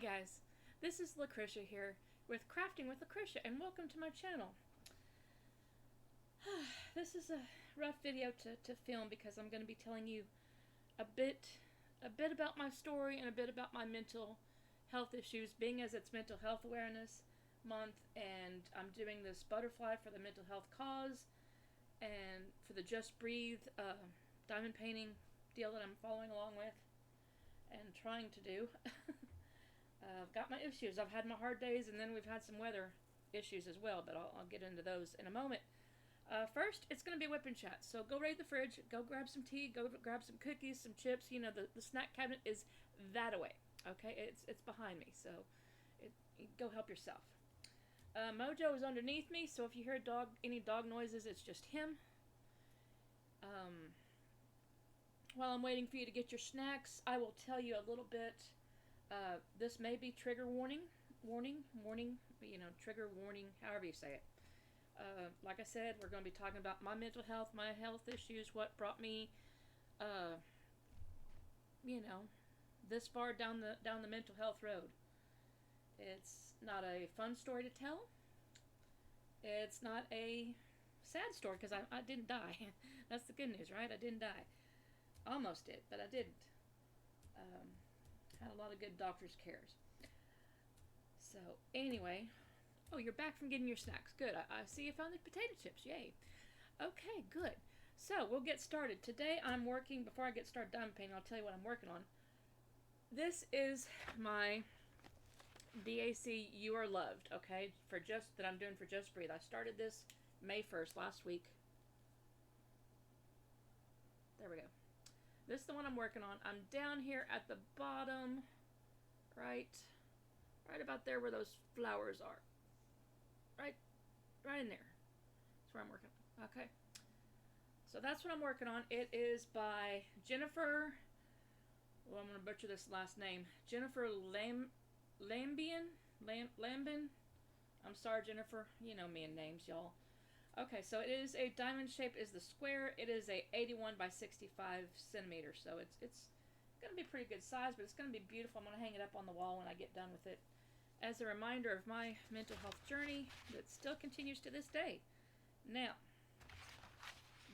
guys, this is Lucretia here with Crafting with Lucretia, and welcome to my channel. This is a rough video to film because I'm going to be telling you a bit about my story and a bit about my mental health issues, being as it's Mental Health Awareness Month, and I'm doing this butterfly for the mental health cause and for the Just Breathe diamond painting deal that I'm following along with and trying to do. I've got my issues. I've had my hard days, and then we've had some weather issues as well, but I'll get into those in a moment. First, it's going to be a whipping chat, so go raid the fridge, go grab some tea, go grab some cookies, some chips. You know, the snack cabinet is that away, okay? It's behind me, so go help yourself. Mojo is underneath me, so if you hear any dog noises, it's just him. While I'm waiting for you to get your snacks, I will tell you a little bit. This may be trigger warning, trigger warning, however you say it. Like I said, we're going to be talking about my mental health, my health issues, what brought me, this far down the mental health road. It's not a fun story to tell. It's not a sad story because I didn't die. That's the good news, right? I didn't die. Almost did, but I didn't. Had a lot of good doctor's cares. So anyway, oh, you're back from getting your snacks. Good. I see you found the potato chips. Yay. Okay, good. So we'll get started. Today I'm working, before I get started diamond painting, I'll tell you what I'm working on. This is my BAC You Are Loved, okay, that I'm doing for Just Breathe. I started this May 1st, last week. There we go. This is the one I'm working on. I'm down here at the bottom, right about there where those flowers are. Right in there. That's where I'm working on. Okay. So that's what I'm working on. It is by Jennifer, well, I'm going to butcher this last name. Jennifer Lambin. I'm sorry, Jennifer. You know me and names, y'all. Okay, so it is a diamond shape is the square. It is a 81 by 65 centimeters, so it's going to be pretty good size, but it's going to be beautiful. I'm going to hang it up on the wall when I get done with it as a reminder of my mental health journey that still continues to this day. Now,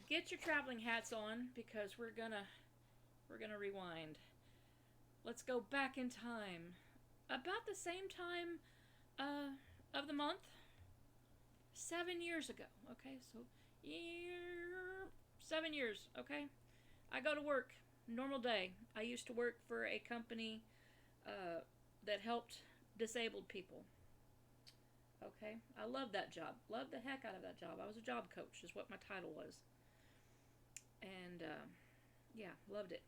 get your traveling hats on because we're gonna rewind. Let's go back in time, about the same time of the month. 7 years ago, okay, so 7 years, okay. I go to work, normal day. I used to work for a company that helped disabled people, okay. I loved that job, loved the heck out of that job. I was a job coach, is what my title was, and yeah, loved it.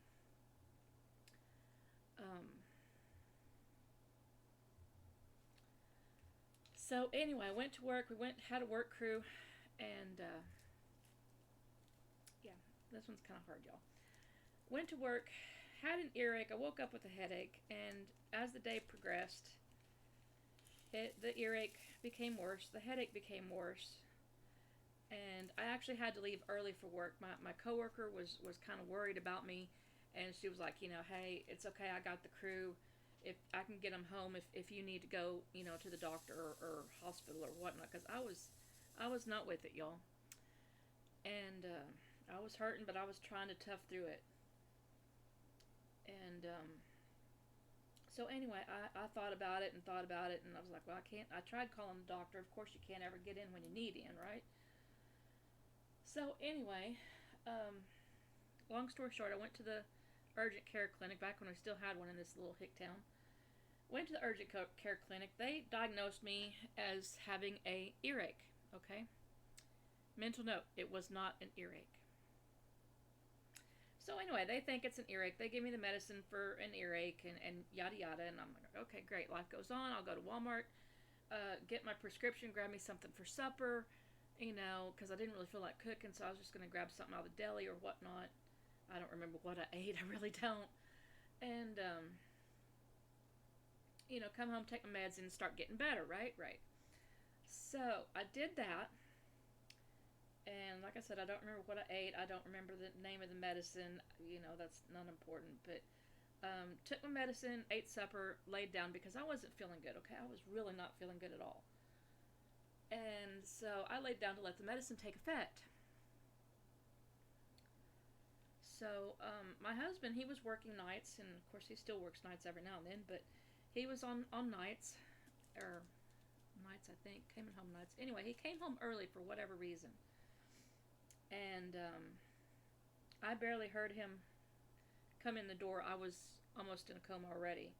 So anyway, I went to work. Had a work crew, and yeah, this one's kind of hard, y'all. Went to work, had an earache. I woke up with a headache, and as the day progressed, the earache became worse. The headache became worse, and I actually had to leave early for work. My coworker was kind of worried about me, and she was like, hey, it's okay. I got the crew. If I can get them home, if you need to go, to the doctor or hospital or whatnot, because I was not with it, y'all. And I was hurting, but I was trying to tough through it. And so anyway, I thought about it, and I was like, well, I can't. I tried calling the doctor. Of course, you can't ever get in when you need in, right? So anyway, long story short, I went to the urgent care clinic back when we still had one in this little hick town. Went to the urgent care clinic. They diagnosed me as having a earache, okay? Mental note, it was not an earache. So anyway, they think it's an earache. They give me the medicine for an earache and yada yada, and I'm like, okay, great, life goes on. I'll go to Walmart, get my prescription, grab me something for supper, because I didn't really feel like cooking, so I was just going to grab something out of the deli or whatnot. I don't remember what I ate. I really don't. And, come home, take my meds, and start getting better, right? Right. So, I did that. And like I said, I don't remember what I ate. I don't remember the name of the medicine. That's not important. But Took my medicine, ate supper, laid down because I wasn't feeling good, okay? I was really not feeling good at all. And so I laid down to let the medicine take effect. So my husband, he was working nights, and of course he still works nights every now and then, but he was on nights, or nights I think, came home nights. Anyway, he came home early for whatever reason. And I barely heard him come in the door. I was almost in a coma already,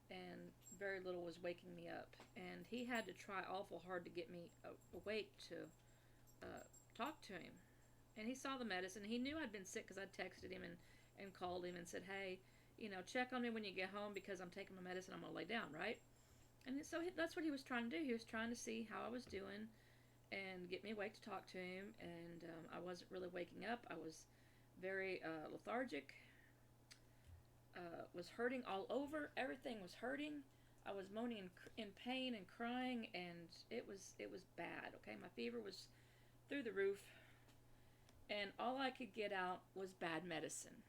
and very little was waking me up. And he had to try awful hard to get me awake to talk to him. And he saw the medicine. He knew I'd been sick because I'd texted him and called him and said, hey, check on me when you get home because I'm taking my medicine. I'm going to lay down, right? And so that's what he was trying to do. He was trying to see how I was doing and get me awake to talk to him. And I wasn't really waking up. I was very lethargic. Was hurting all over. Everything was hurting. I was moaning in pain and crying, and it was bad. Okay, my fever was through the roof, and all I could get out was bad medicine.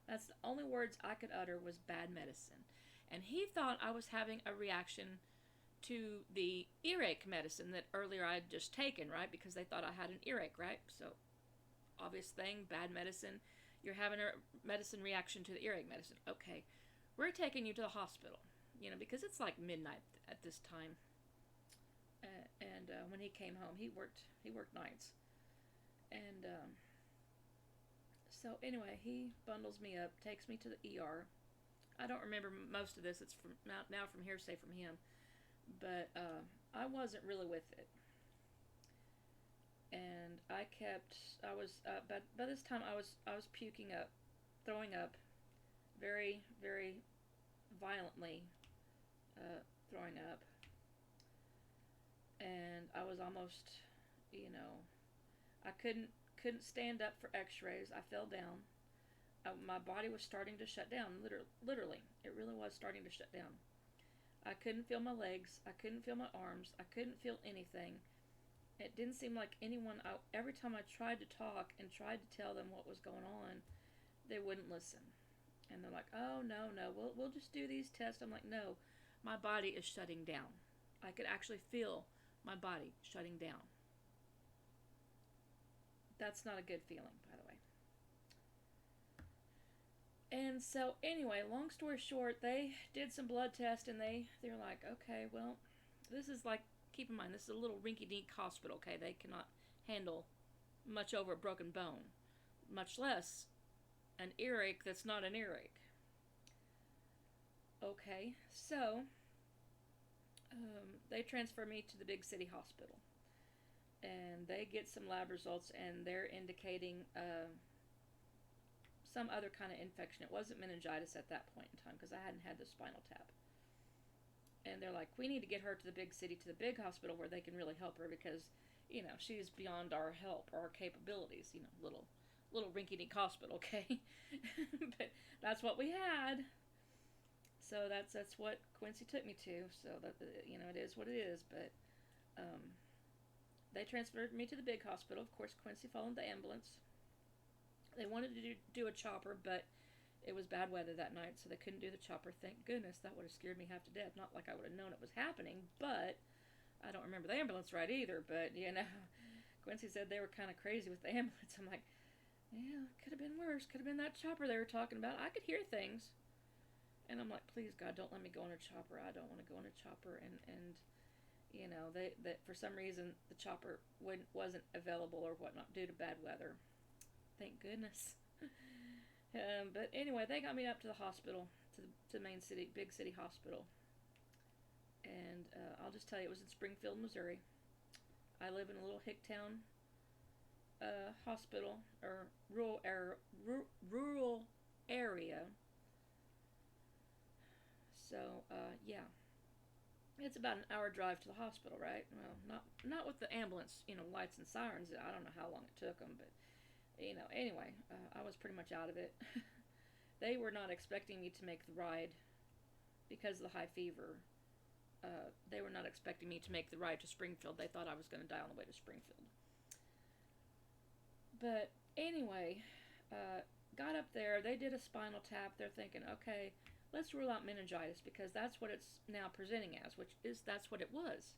That's the only words I could utter was bad medicine. And he thought I was having a reaction to the earache medicine that earlier I had just taken, right? Because they thought I had an earache, right? So, obvious thing, bad medicine. You're having a medicine reaction to the earache medicine. Okay, we're taking you to the hospital, because it's like midnight at this time. And when he came home, he worked nights. And so anyway, he bundles me up, takes me to the ER. I don't remember most of this. It's from now from hearsay from him, but I wasn't really with it. And I was by this time I was puking up, throwing up, very, very violently, throwing up, and I was almost, I couldn't stand up for X-rays. I fell down. My body was starting to shut down. Literally, it really was starting to shut down. I couldn't feel my legs. I couldn't feel my arms. I couldn't feel anything. It didn't seem like anyone. Every time I tried to talk and tried to tell them what was going on, they wouldn't listen. And they're like, "Oh no, we'll just do these tests." I'm like, "No, my body is shutting down. I could actually feel my body shutting down." That's not a good feeling, by the way. And so anyway, long story short, they did some blood tests, and they're like, "Okay, well, this is like, keep in mind, this is a little rinky-dink hospital, okay? They cannot handle much over a broken bone, much less an earache that's not an earache." Okay, so they transfer me to the big city hospital, and they get some lab results, and they're indicating some other kind of infection. It wasn't meningitis at that point in time because I hadn't had the spinal tap. And they're like, "We need to get her to the big city, to the big hospital where they can really help her because, she's beyond our help or our capabilities. Little rinky-dink hospital, okay?" But that's what we had. So that's what Quincy took me to. So that it is what it is. But they transferred me to the big hospital. Of course, Quincy followed the ambulance. They wanted to do a chopper, but it was bad weather that night, so they couldn't do the chopper. Thank goodness. That would have scared me half to death. Not like I would have known it was happening, but I don't remember the ambulance ride either. But, Quincy said they were kind of crazy with the ambulance. I'm like, yeah, could have been worse. Could have been that chopper they were talking about. I could hear things. And I'm like, please, God, don't let me go on a chopper. I don't want to go on a chopper. And they for some reason, the chopper wasn't available or whatnot due to bad weather. Thank goodness. But anyway, they got me up to the hospital, to the main city, big city hospital. And I'll just tell you, it was in Springfield, Missouri. I live in a little hicktown hospital, or rural area. So, yeah. It's about an hour drive to the hospital, right? Well, not with the ambulance, lights and sirens. I don't know how long it took them, but anyway, I was pretty much out of it. They were not expecting me to make the ride because of the high fever. They were not expecting me to make the ride to Springfield. They thought I was going to die on the way to Springfield. But anyway, got up there. They did a spinal tap. They're thinking, okay, let's rule out meningitis because that's what it's now presenting as, which is that's what it was.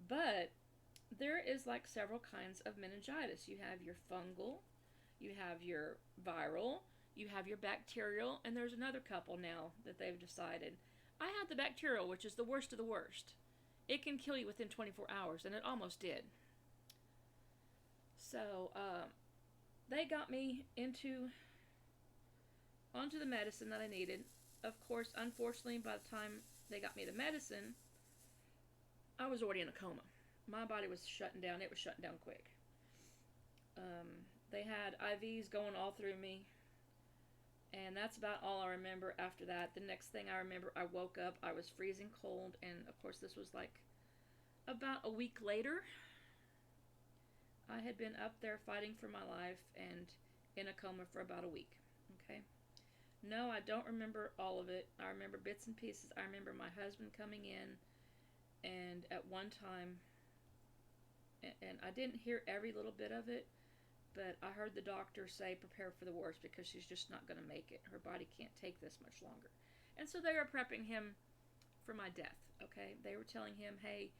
But there is like several kinds of meningitis. You have your fungal, you have your viral, you have your bacterial, and there's another couple now that they've decided. I had the bacterial, which is the worst of the worst. It can kill you within 24 hours, and it almost did. So they got me onto the medicine that I needed. Of course, unfortunately, by the time they got me the medicine, I was already in a coma. My body was shutting down. It was shutting down quick. They had IVs going all through me. And that's about all I remember after that. The next thing I remember, I woke up. I was freezing cold. And, of course, this was like about a week later. I had been up there fighting for my life and in a coma for about a week. Okay? No, I don't remember all of it. I remember bits and pieces. I remember my husband coming in. And at one time, and I didn't hear every little bit of it, but I heard the doctor say, prepare for the worst because she's just not going to make it. Her body can't take this much longer. And so they were prepping him for my death, okay? They were telling him, hey,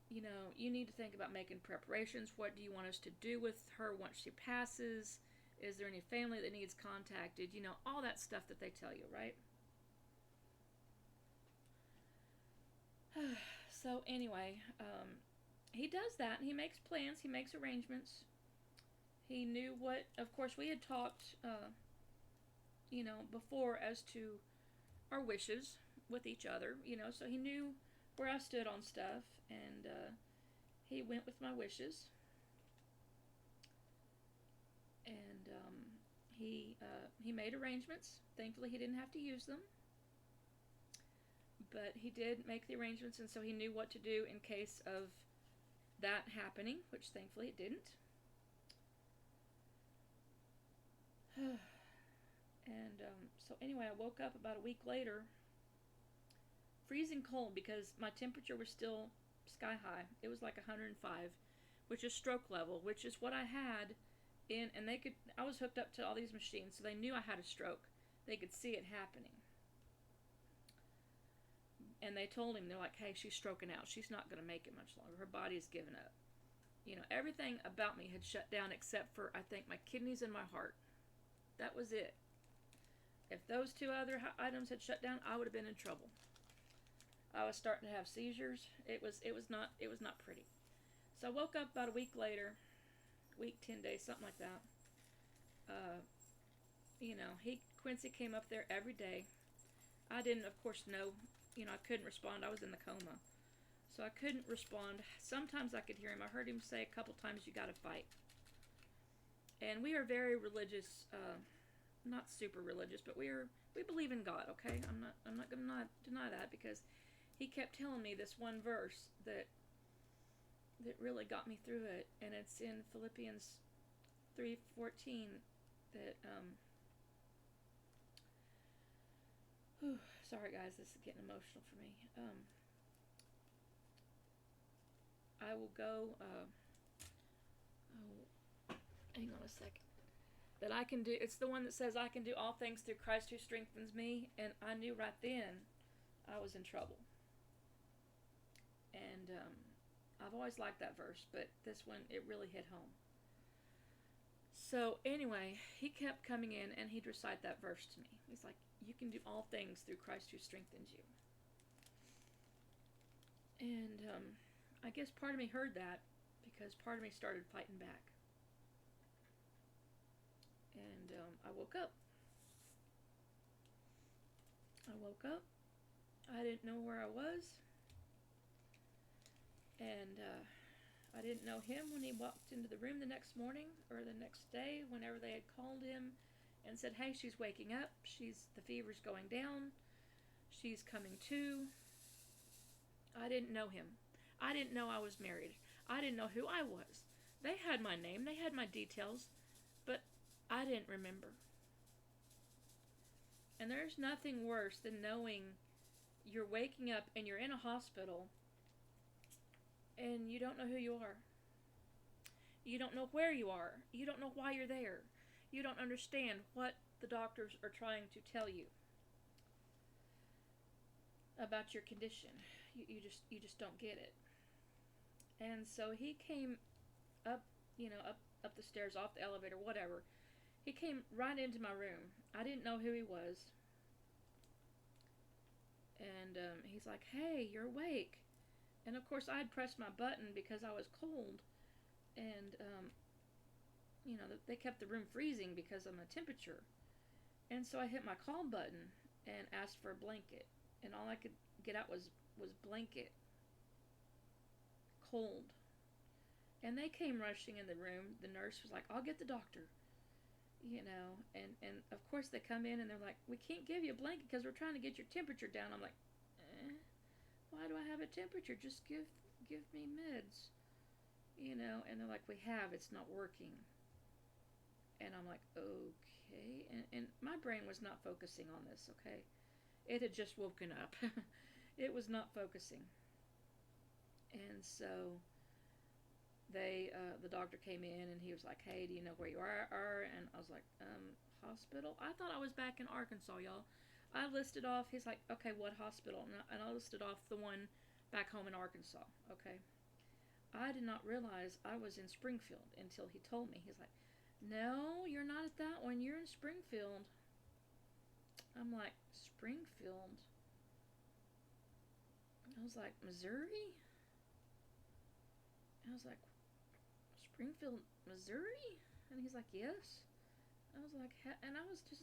you know, you need to think about making preparations. What do you want us to do with her once she passes? Is there any family that needs contacted? You know, all that stuff that they tell you, right? So anyway, he does that, and he makes plans, he makes arrangements. He knew what, of course, we had talked, you know, before as to our wishes with each other, you know, so he knew where I stood on stuff, and he went with my wishes. And he made arrangements. Thankfully, he didn't have to use them. But he did make the arrangements, and so he knew what to do in case of that happening, which thankfully it didn't. And so anyway, I woke up about a week later, freezing cold because my temperature was still sky high. It was like 105, which is stroke level, which is what I had in, and I was hooked up to all these machines, so they knew I had a stroke. They could see it happening. And they told him, they're like, hey, she's stroking out. She's not going to make it much longer. Her body's given up. You know, everything about me had shut down except for, I think, my kidneys and my heart. That was it. If those two other items had shut down, I would have been in trouble. I was starting to have seizures. It was not pretty. So I woke up about a week later, week, 10 days, something like that. You know, Quincy came up there every day. I didn't, of course, know. You know, I couldn't respond. I was in the coma. So I couldn't respond. Sometimes I could hear him. I heard him say a couple times, you got to fight. And we are very religious, not super religious, but we believe in God, okay? I'm not going to deny that because he kept telling me this one verse that really got me through it. And it's in Philippians 3:14 that, sorry guys, this is getting emotional for me. I will go, hang on a second. That I can do, it's the one that says I can do all things through Christ who strengthens me. And I knew right then I was in trouble. And I've always liked that verse, but this one, it really hit home. So anyway, he kept coming in and he'd recite that verse to me. He's like, you can do all things through Christ who strengthens you. And I guess part of me heard that because part of me started fighting back. And I woke up. I didn't know where I was. And I didn't know him when he walked into the room the next morning or the next day, whenever they had called him and said, hey, she's waking up. The fever's going down. She's coming to. I didn't know him. I didn't know I was married. I didn't know who I was. They had my name. They had my details. But I didn't remember. And there's nothing worse than knowing you're waking up and you're in a hospital and you don't know who you are. You don't know where you are. You don't know why you're there. You don't understand what the doctors are trying to tell you about your condition. You just don't get it. And so he came up, up the stairs, off the elevator, whatever. He came right into my room. I didn't know who he was. And he's like, "Hey, you're awake." And of course, I had pressed my button because I was cold. And, they kept the room freezing because of my temperature. And so I hit my call button and asked for a blanket. And all I could get out was blanket. Cold. And they came rushing in the room. The nurse was like, "I'll get the doctor." And of course they come in and they're like, "We can't give you a blanket because we're trying to get your temperature down." I'm like, why do I have a temperature? Just give me meds. And they're like, "It's not working." And I'm like, okay. And my brain was not focusing on this, okay? It had just woken up. It was not focusing. And so the doctor came in and he was like, "Hey, do you know where you are?" And I was like, hospital? I thought I was back in Arkansas, y'all. I listed off, he's like, "Okay, what hospital?" And I listed off the one back home in Arkansas, okay? I did not realize I was in Springfield until he told me. He's like, "No, you're not at that one. You're in Springfield." I'm like, Springfield? I was like, Missouri? I was like, Springfield, Missouri? And he's like, "Yes." I was like, and I was just,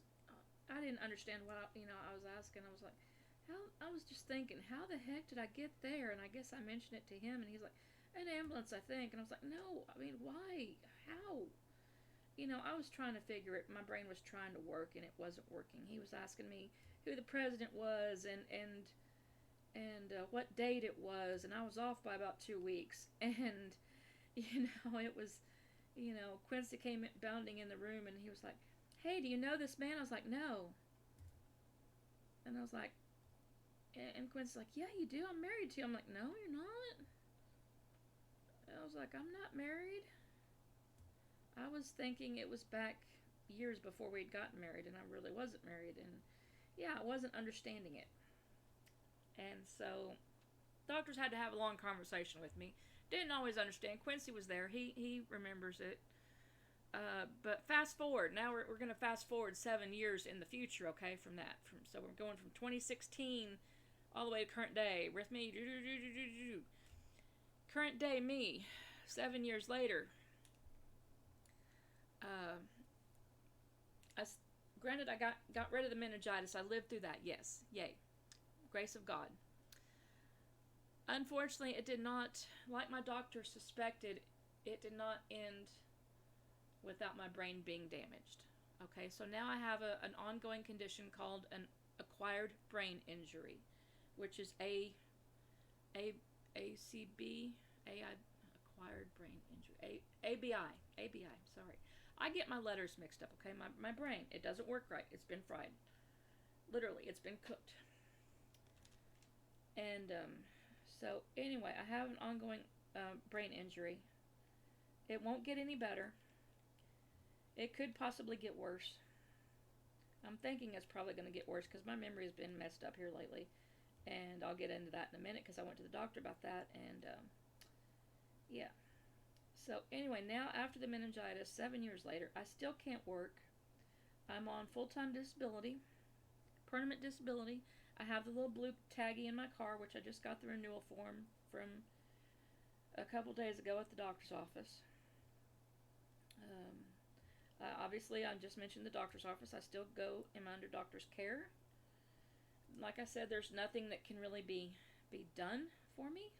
I didn't understand what I was asking. I was like, I was just thinking, how the heck did I get there? And I guess I mentioned it to him, and he's like, "An ambulance, I think." And I was like, "No, I mean, why? How?" I was trying to figure it. My brain was trying to work, and it wasn't working. He was asking me who the president was and what date it was, and I was off by about 2 weeks. And it was, Quincy came bounding in the room, and he was like, "Hey, do you know this man?" I was like, "No." And I was like, and Quincy's like, "Yeah, you do. I'm married to you." I'm like, "No, you're not." And I was like, "I'm not married." I was thinking it was back years before we'd gotten married, and I really wasn't married. And yeah, I wasn't understanding it. And so doctors had to have a long conversation with me. Didn't always understand. Quincy was there. He remembers it. But fast forward. Now we're going to fast forward 7 years in the future, okay, from that. So we're going from 2016 all the way to current day. With me. Current day me. 7 years later. Granted, I got rid of the meningitis. I lived through that. Yes. Yay. Grace of God. Unfortunately, it did not, like my doctor suspected, it did not end without my brain being damaged. Okay, so now I have an ongoing condition called an acquired brain injury, which is ACB, acquired brain injury, ABI, sorry. I get my letters mixed up, okay? My brain, it doesn't work right. It's been fried. Literally, it's been cooked. And, so anyway, I have an ongoing brain injury. It won't get any better. It could possibly get worse. I'm thinking it's probably going to get worse because my memory has been messed up here lately. And I'll get into that in a minute because I went to the doctor about that. And, yeah. So anyway, now after the meningitis, 7 years later, I still can't work. I'm on full-time disability, permanent disability. I have the little blue taggy in my car, which I just got the renewal form from a couple days ago at the doctor's office. Obviously, I just mentioned the doctor's office. I still am under doctor's care. Like I said, there's nothing that can really be done for me.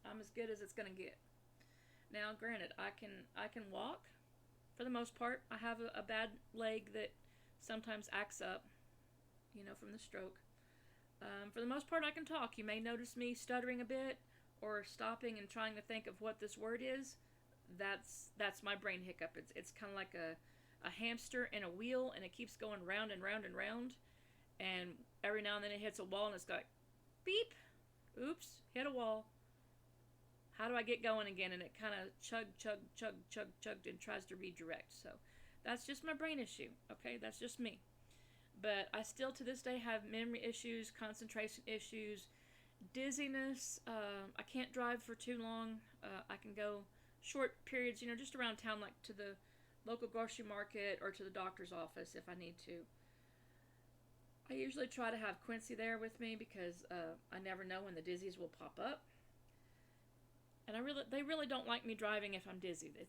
I'm as good as it's gonna get. Now, granted, I can walk for the most part. I have a bad leg that sometimes acts up, from the stroke. For the most part, I can talk. You may notice me stuttering a bit or stopping and trying to think of what this word is. That's my brain hiccup. It's kind of like a hamster in a wheel, and it keeps going round and round and round. And every now and then it hits a wall, and it's like, beep, oops, hit a wall. How do I get going again? And it kind of chugged and tries to redirect. So that's just my brain issue. Okay, that's just me. But I still to this day have memory issues, concentration issues, dizziness. I can't drive for too long. I can go short periods, just around town, like to the local grocery market or to the doctor's office if I need to. I usually try to have Quincy there with me because I never know when the dizzies will pop up. And they really don't like me driving if I'm dizzy. They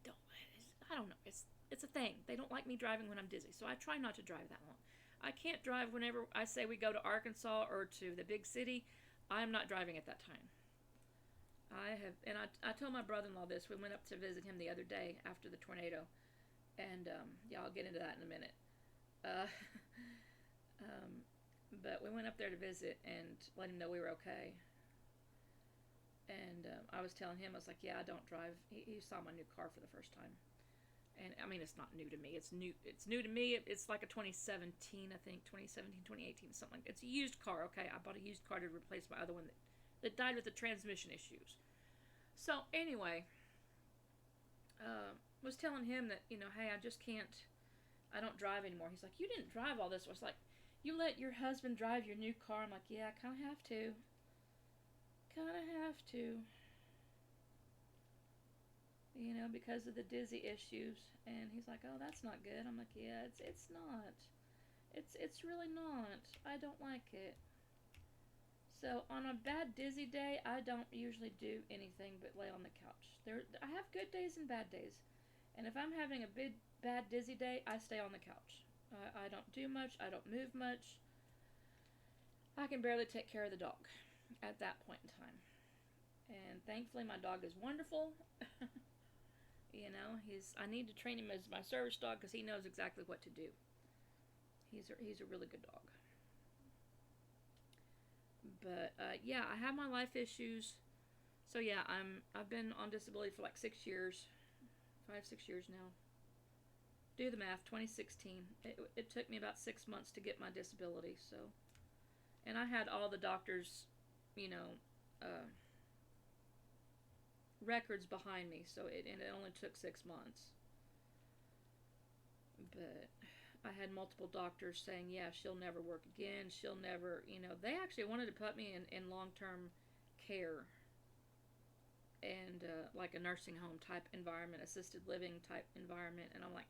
don't. I don't know. It's a thing. They don't like me driving when I'm dizzy, so I try not to drive that long. I can't drive whenever I say we go to Arkansas or to the big city. I'm not driving at that time. I told my brother-in-law this. We went up to visit him the other day after the tornado, and I'll get into that in a minute. But we went up there to visit and let him know we were okay. And I was telling him, I was like, yeah, I don't drive. He saw my new car for the first time. And I mean, it's not new to me. It's new to me. It's like a 2017, I think, 2018, something like that. It's a used car, okay? I bought a used car to replace my other one that died with the transmission issues. So anyway, was telling him that, hey, I just can't, I don't drive anymore. He's like, you didn't drive all this. I was like, you let your husband drive your new car? I'm like, yeah, I kind of have to. Because of the dizzy issues. And he's like, oh, that's not good. I'm like, yeah, it's not. It's really not. I don't like it. So on a bad dizzy day, I don't usually do anything but lay on the couch. I have good days and bad days. And if I'm having a bad dizzy day, I stay on the couch. I don't do much. I don't move much. I can barely take care of the dog at that point in time. And thankfully my dog is wonderful. I need to train him as my service dog because he knows exactly what to do. He's a really good dog. But yeah, I have my life issues. So yeah, I've been on disability for like 6 years. 6 years now. Do the math, 2016. It took me about 6 months to get my disability, so. And I had all the doctors, records behind me, so it only took 6 months. But I had multiple doctors saying, yeah, she'll never work again. She'll never, they actually wanted to put me in long-term care and like a nursing home type environment, assisted living type environment. And I'm like,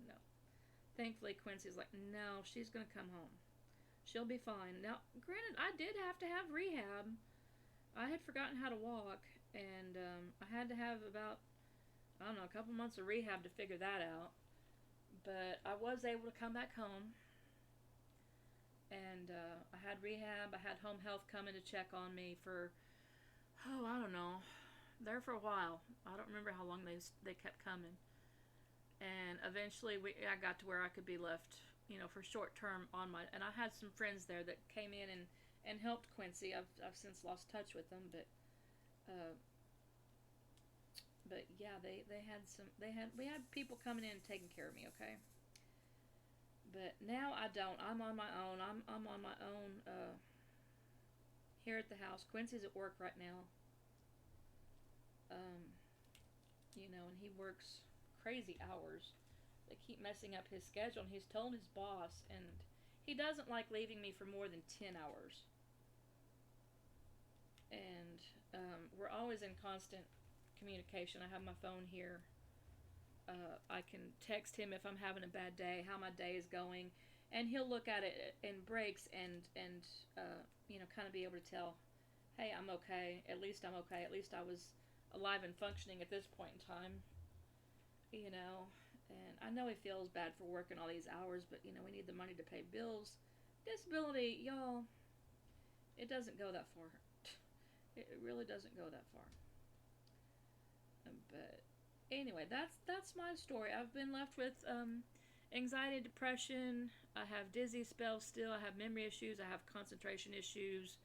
no. Thankfully, Quincy's like, no, she's going to come home. She'll be fine. Now, granted, I did have to have rehab. I had forgotten how to walk, and I had to have about, I don't know, a couple months of rehab to figure that out. But I was able to come back home, and I had rehab. I had home health coming to check on me for, I don't know, there for a while. I don't remember how long they kept coming. And eventually I got to where I could be left, for short term on my, and I had some friends there that came in and helped Quincy. I've since lost touch with them, but yeah, we had people coming in and taking care of me, okay? But now I don't. I'm on my own. I'm on my own here at the house. Quincy's at work right now. And he works crazy hours. They keep messing up his schedule, and he's told his boss, and he doesn't like leaving me for more than 10 hours. And we're always in constant communication. I have my phone here. I can text him if I'm having a bad day, how my day is going, and he'll look at it in breaks and kind of be able to tell, hey, I'm okay. At least I'm okay. At least I was alive and functioning at this point in time. And I know he feels bad for working all these hours, but we need the money to pay bills. Disability, y'all, it doesn't go that far. It really doesn't go that far. But anyway, that's my story. I've been left with anxiety, depression. I have dizzy spells still. I have memory issues. I have concentration issues.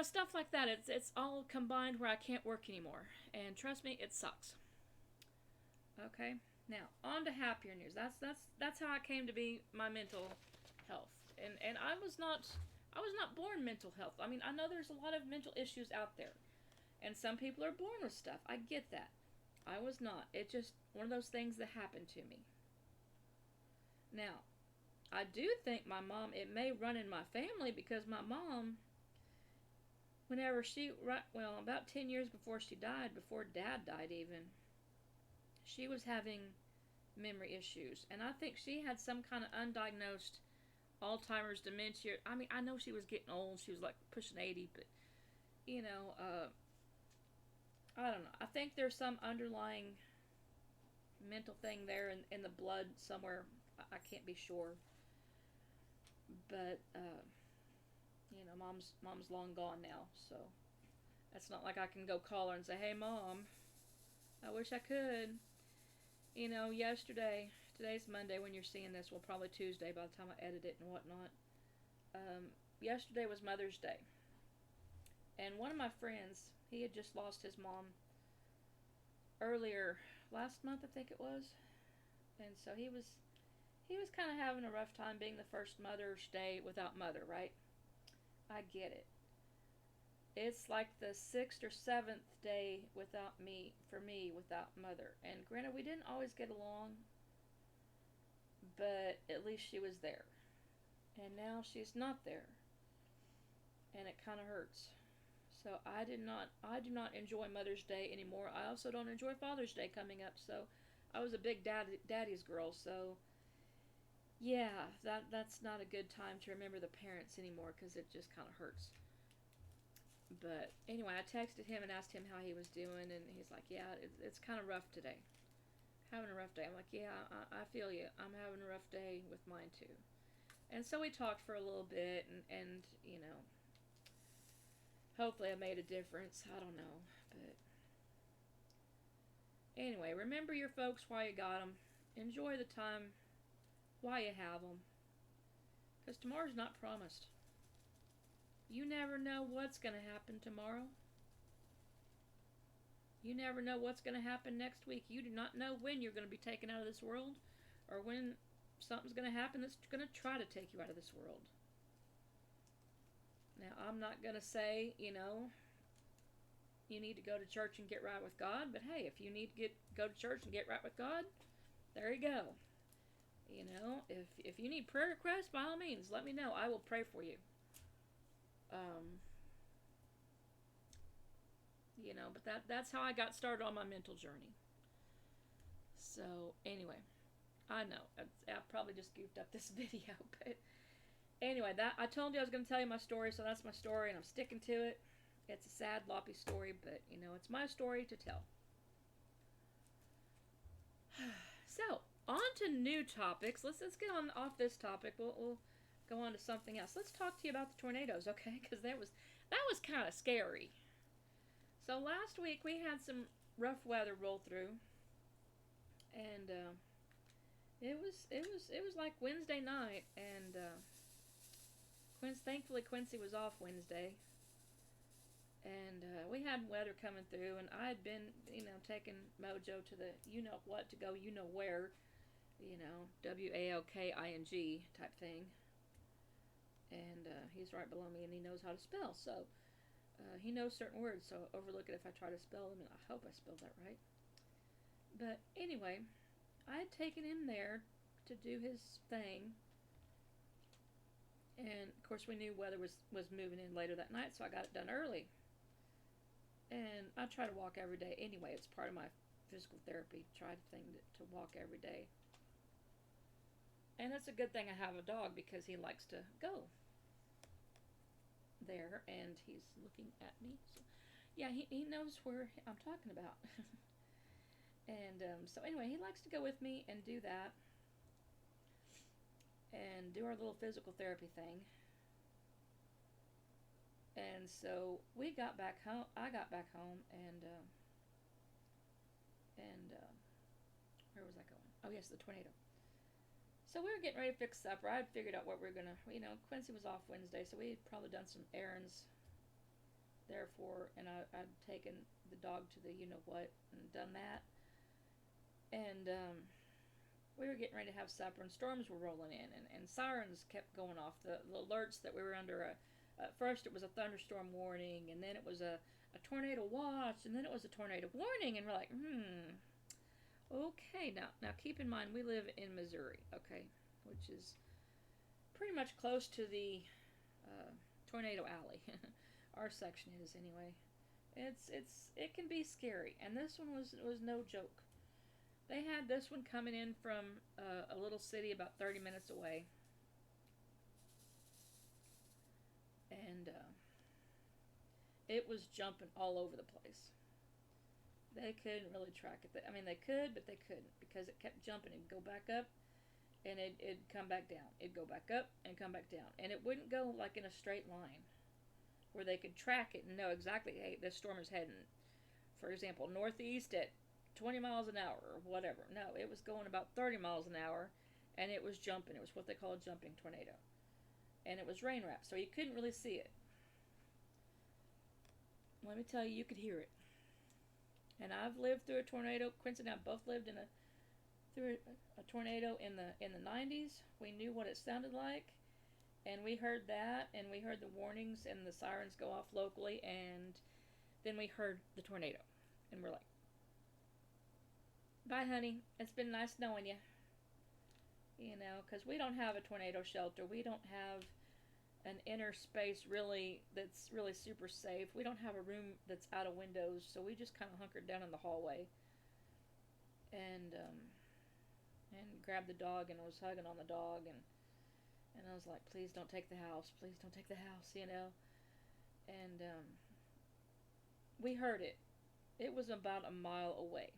Stuff like that. It's all combined where I can't work anymore. And trust me, it sucks. Okay, now on to happier news. That's how I came to be my mental health. And I was not I was not born mental health. I mean, I know there's a lot of mental issues out there, and some people are born with stuff. I get that. I was not. It's just one of those things that happened to me. Now, I do think my mom, it may run in my family because my mom, whenever she, well, about 10 years before she died, before Dad died even, she was having memory issues. And I think she had some kind of undiagnosed Alzheimer's, dementia. I mean, I know she was getting old. She was like pushing 80, but, you know, I don't know. I think there's some underlying mental thing there in the blood somewhere. I can't be sure. But, you know, mom's long gone now, so it's not like I can go call her and say, hey, Mom, I wish I could. You know, today's Monday when you're seeing this, well, probably Tuesday by the time I edit it and whatnot. Yesterday was Mother's Day. And one of my friends, he had just lost his mom earlier last month, I think it was. And so he was kind of having a rough time being the first Mother's Day without Mother, right? I get it. It's like the 6th or 7th day without me, for me, without Mother. And granted, we didn't always get along, but at least she was there. And now she's not there. And it kind of hurts. So I do not enjoy Mother's Day anymore. I also don't enjoy Father's Day coming up. So I was a big daddy's girl. So yeah, that's not a good time to remember the parents anymore because it just kind of hurts. But anyway, I texted him and asked him how he was doing, and he's like, yeah, it's kind of rough today. Having a rough day. I'm like, yeah, I feel you. I'm having a rough day with mine too. And so we talked for a little bit, and you know, hopefully I made a difference. I don't know. But anyway, remember your folks while you got them. Enjoy the time while you have them. Because tomorrow's not promised. You never know what's going to happen tomorrow. You never know what's going to happen next week. You do not know when you're going to be taken out of this world or when something's going to happen that's going to try to take you out of this world. Now, I'm not going to say, you know, you need to go to church and get right with God, but hey, if you need to go to church and get right with God, there you go. You know, if you need prayer requests, by all means, let me know. I will pray for you. You know, but that's how I got started on my mental journey. So anyway, I know I probably just goofed up this video, but anyway, that I told you I was going to tell you my story, so that's my story, and I'm sticking to it. It's a sad, loppy story, but you know, it's my story to tell. So on to new topics. Let's get on off this topic. We'll go on to something else. Let's talk to you about the tornadoes, okay? Because that was kind of scary. So last week we had some rough weather roll through, and it was like Wednesday night, and thankfully Quincy was off Wednesday, and we had weather coming through, and I had been, you know, taking Mojo to the you know what to go you know where, you know, WALKING type thing, and he's right below me, and he knows how to spell, so. He knows certain words, so overlook it if I try to spell them, and I hope I spelled that right. But anyway, I had taken him there to do his thing, and of course we knew weather was moving in later that night, so I got it done early. And I try to walk every day anyway. It's part of my physical therapy, try to walk every day. And it's a good thing I have a dog because he likes to go there, and he's looking at me. So, yeah, he knows where I'm talking about. And so anyway, he likes to go with me and do that, and do our little physical therapy thing. And so we got back home. I got back home, and where was I going? Oh yes, the tornado. So we were getting ready to fix supper. I had figured out what we were going to, you know, Quincy was off Wednesday, so we had probably done some errands therefore, and I'd taken the dog to the you-know-what and done that. And we were getting ready to have supper, and storms were rolling in, and sirens kept going off. The alerts that we were under, at first it was a thunderstorm warning, and then it was a tornado watch, and then it was a tornado warning, and we're like, okay, now keep in mind, we live in Missouri, okay, which is pretty much close to the tornado alley. Our section is, anyway. It can be scary, and this one was no joke. They had this one coming in from a little city about 30 minutes away, and it was jumping all over the place. They couldn't really track it. I mean, they could, but they couldn't, because it kept jumping. It'd go back up, and it'd come back down. It'd go back up and come back down, and it wouldn't go like in a straight line where they could track it and know exactly, hey, this storm is heading, for example, northeast at 20 miles an hour or whatever. No, it was going about 30 miles an hour, and it was jumping. It was what they call a jumping tornado, and it was rain wrapped, so you couldn't really see it. Let me tell you, you could hear it. And I've lived through a tornado. Quincy and I both lived through a tornado in the 90s. We knew what it sounded like, and we heard that, and we heard the warnings and the sirens go off locally, and then we heard the tornado, and we're like, bye, honey. It's been nice knowing you. You know, because we don't have a tornado shelter. We don't have an inner space that's really super safe. We don't have a room that's out of windows, so we just kind of hunkered down in the hallway and grabbed the dog and was hugging on the dog, and I was like, please don't take the house. Please don't take the house, you know. And we heard it. It was about a mile away.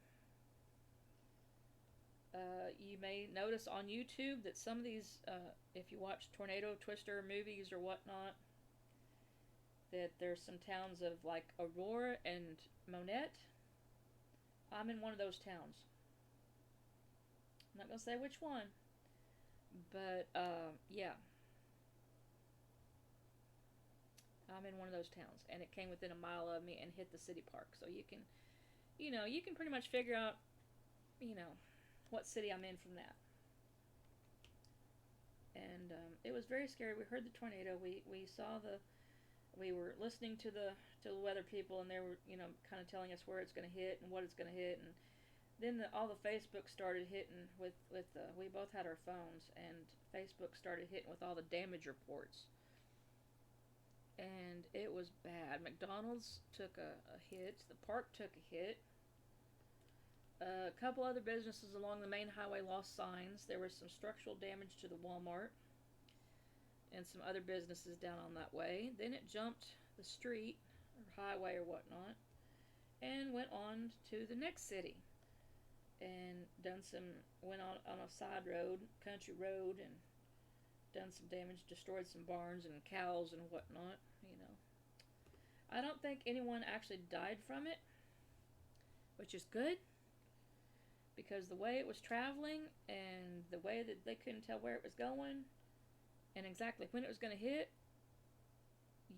You may notice on YouTube that some of these, if you watch Tornado Twister movies or whatnot, that there's some towns of like Aurora and Monette. I'm in one of those towns. I'm not going to say which one, but yeah. I'm in one of those towns, and it came within a mile of me and hit the city park. So you can pretty much figure out, what city I'm in from that. And it was very scary. We heard the tornado. We were listening to the weather people, and they were kind of telling us where it's going to hit and what it's going to hit. And then all the Facebook started hitting with we both had our phones, and Facebook started hitting with all the damage reports. And it was bad. McDonald's took a hit. The park took a hit. A couple other businesses along the main highway lost signs. There was some structural damage to the Walmart and some other businesses down on that way. Then it jumped the street or highway or whatnot and went on to the next city and went on a side road, country road, and done some damage, destroyed some barns and cows and whatnot. I don't think anyone actually died from it, which is good. Because the way it was traveling and the way that they couldn't tell where it was going and exactly when it was going to hit,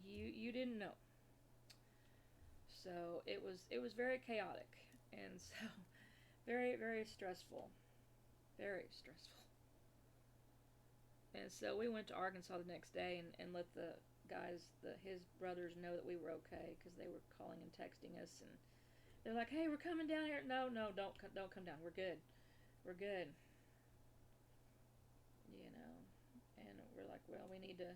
you didn't know. So it was very chaotic, and so very, very stressful. Very stressful. And so we went to Arkansas the next day and let the guys, his brothers, know that we were okay, because they were calling and texting us, and they're like, hey, we're coming down here. No, don't come down. We're good. We're good. And we're like, well, we need to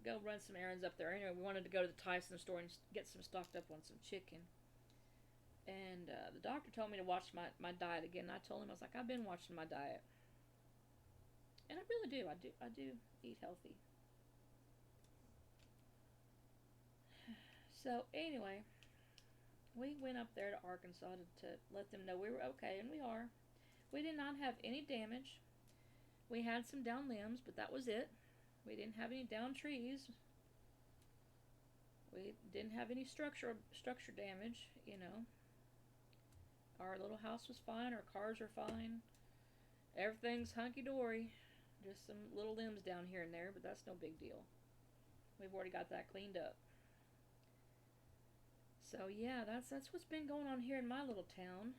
go run some errands up there. Anyway, we wanted to go to the Tyson store and get some stocked up on some chicken. And the doctor told me to watch my diet again. And I told him, I was like, I've been watching my diet. And I really do. I do eat healthy. So, anyway, we went up there to Arkansas to let them know we were okay, and we are. We did not have any damage. We had some down limbs, but that was it. We didn't have any down trees. We didn't have any structure damage, Our little house was fine. Our cars are fine. Everything's hunky-dory. Just some little limbs down here and there, but that's no big deal. We've already got that cleaned up. So yeah, that's what's been going on here in my little town.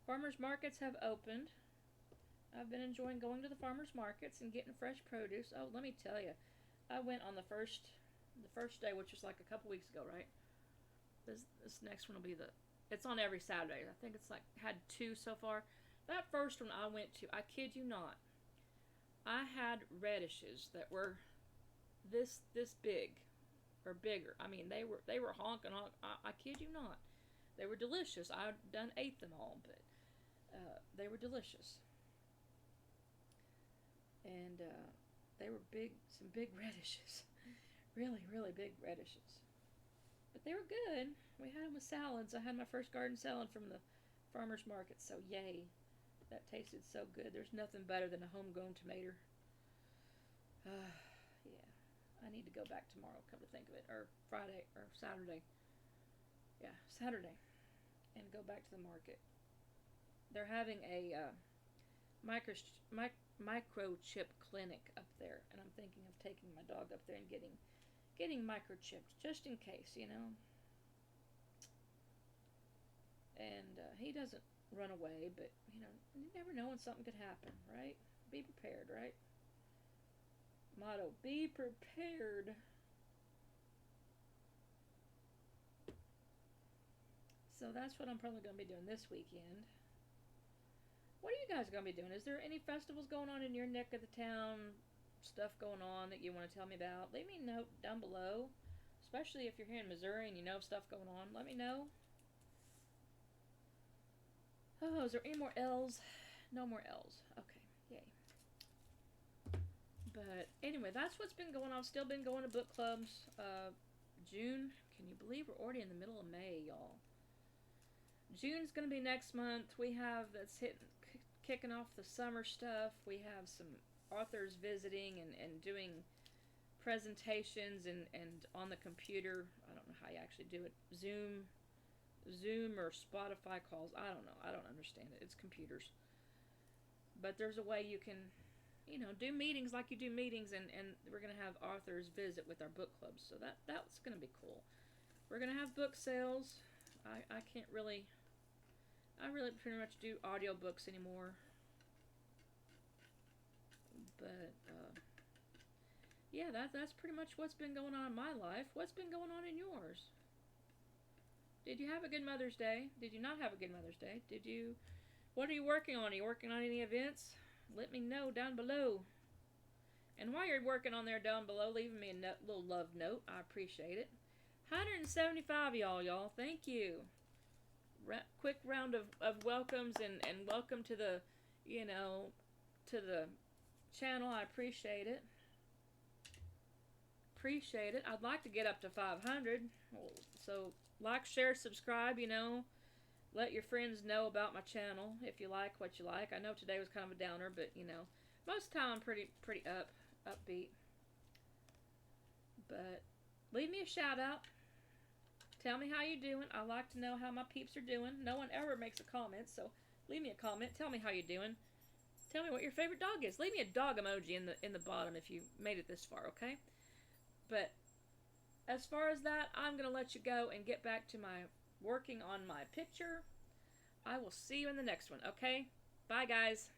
Farmers markets have opened. I've been enjoying going to the farmers markets and getting fresh produce. Oh, let me tell you, I went on the first day, which was like a couple weeks ago, right? This next one will be it's on every Saturday. I think it's like had two so far. That first one I went to, I kid you not, I had radishes that were this big or bigger. I mean, they were honking. I kid you not, they were delicious. I done ate them all, but they were delicious, and they were big, some big radishes, really really big radishes. But they were good. We had them with salads. I had my first garden salad from the farmer's market, so yay. That tasted so good. There's nothing better than a homegrown tomato. Yeah. I need to go back tomorrow, come to think of it. Or Friday, or Saturday. Yeah, Saturday. And go back to the market. They're having a microchip clinic up there. And I'm thinking of taking my dog up there and getting microchipped, just in case, you know. And he doesn't run away, but, you know, you never know when something could happen, right? Be prepared, right? Motto, be prepared. So that's what I'm probably going to be doing this weekend. What are you guys going to be doing? Is there any festivals going on in your neck of the town? Stuff going on that you want to tell me about? Leave me a note down below. Especially if you're here in Missouri and you know stuff going on. Let me know. Oh, is there any more L's? No more L's. Okay, yay. But anyway, that's what's been going on. Still been going to book clubs. June, can you believe we're already in the middle of May, y'all? June's going to be next month. We have that's kicking off the summer stuff. We have some authors visiting and doing presentations and on the computer. I don't know how you actually do it. Zoom or Spotify calls. I don't know. I don't understand it. It's computers. But there's a way you can, you know, do meetings like you do meetings, and we're going to have authors visit with our book clubs. So that's going to be cool. We're going to have book sales. I really pretty much do audiobooks anymore. But, yeah, that's pretty much what's been going on in my life. What's been going on in yours? Did you have a good Mother's Day? Did you not have a good Mother's Day? What are you working on? Are you working on any events? Let me know down below. And while you're working on there down below, leaving me a little love note, I appreciate it. 175 y'all. Thank you. Quick round of welcomes and welcome to the, you know, to the channel. I appreciate it. I'd like to get up to 500. So like, share, subscribe, you know. Let your friends know about my channel if you like what you like. I know today was kind of a downer, but, you know, most of the time I'm pretty upbeat. But leave me a shout out. Tell me how you're doing. I like to know how my peeps are doing. No one ever makes a comment, so leave me a comment. Tell me how you're doing. Tell me what your favorite dog is. Leave me a dog emoji in the bottom if you made it this far, okay? But as far as that, I'm going to let you go and get back to my working on my picture. I will see you in the next one, okay? Bye, guys.